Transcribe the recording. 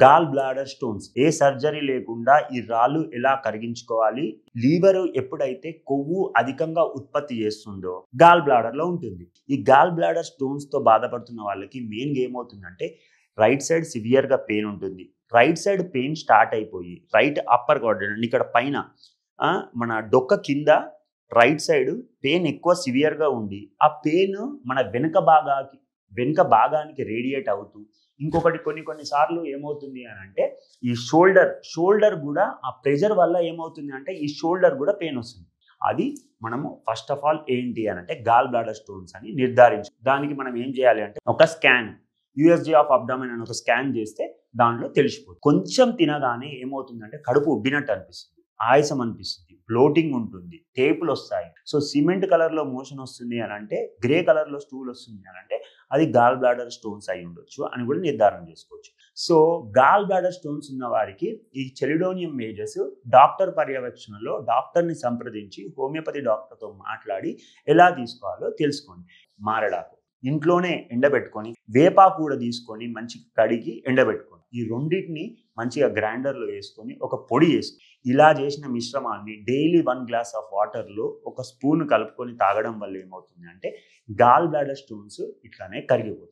Gall bladder stones ఏ surgery లేకుండా ఈ రాళ్ళు ఎలా కరిగించుకోవాలి, లీవర్ ఎప్పుడైతే కొవ్వు అధికంగా ఉత్పత్తి చేస్తుందో గాల్ బ్లాడర్ లో ఉంటుంది. ఈ గాల్ బ్లాడర్ స్టోన్స్ తో బాధపడుతున్న వాళ్ళకి మెయిన్ ఏమవుతుందంటే రైట్ సైడ్ సివియర్ గా పెయిన్ ఉంటుంది. రైట్ సైడ్ పెయిన్ స్టార్ట్ అయిపోయి రైట్ అప్పర్ క్వాడ్రంట్ ఇక్కడ పైన మన డొక్క కింద రైట్ సైడ్ పెయిన్ ఎక్కువ సివియర్ గా ఉండి ఆ పెయిన్ మన వెనుక భాగానికి రేడియేట్ అవుతూ ఇంకొకటి కొన్ని సార్లు ఏమవుతుంది అని అంటే ఈ షోల్డర్ కూడా ఆ ప్రెషర్ వల్ల ఏమవుతుంది అంటే ఈ షోల్డర్ కూడా పెయిన్ వస్తుంది. అది మనము ఫస్ట్ ఆఫ్ ఆల్ ఏంటి అని అంటే గాల్ బ్లాడర్ స్టోన్స్ అని నిర్ధారించు. దానికి మనం ఏం చేయాలి అంటే ఒక స్కాన్ యూఎస్జీ ఆఫ్ అబ్డామిన్ అని ఒక స్కాన్ చేస్తే దాంట్లో తెలిసిపోతుంది. కొంచెం తినగానే ఏమవుతుందంటే కడుపు ఉబ్బినట్టు అనిపిస్తుంది, ఆయాసం అనిపిస్తుంది, బ్లోటింగ్ ఉంటుంది, టేపులు వస్తాయి. సో సిమెంట్ కలర్ లో మోషన్ వస్తుంది అని అంటే గ్రే కలర్ లో స్టూల్ వస్తుంది అని అంటే అది గాల్ బ్లాడర్ స్టోన్స్ అయి ఉండొచ్చు అని కూడా నిర్ధారణ చేసుకోవచ్చు. సో గాల్ బ్లాడర్ స్టోన్స్ ఉన్న వారికి ఈ చెలిడోనియం మేజర్స్ డాక్టర్ పర్యవేక్షణలో డాక్టర్ని సంప్రదించి హోమియోపతి డాక్టర్తో మాట్లాడి ఎలా తీసుకోవాలో తెలుసుకోండి. మారడాకు ఇంట్లోనే ఎండబెట్టుకొని వేపాకు కూడా తీసుకొని మంచిగా కడిగి ఎండబెట్టుకోండి. ఈ రెండింటిని మంచిగా గ్రైండర్లో వేసుకొని ఒక పొడి వేసుకొని ఇలా చేసిన మిశ్రమాన్ని డైలీ 1 గ్లాస్ ఆఫ్ వాటర్లో ఒక స్పూన్ కలుపుకొని తాగడం వల్ల ఏమవుతుంది అంటే గాల్ బ్లాడర్ స్టోన్స్ ఇట్లానే కరిగిపోతాయి.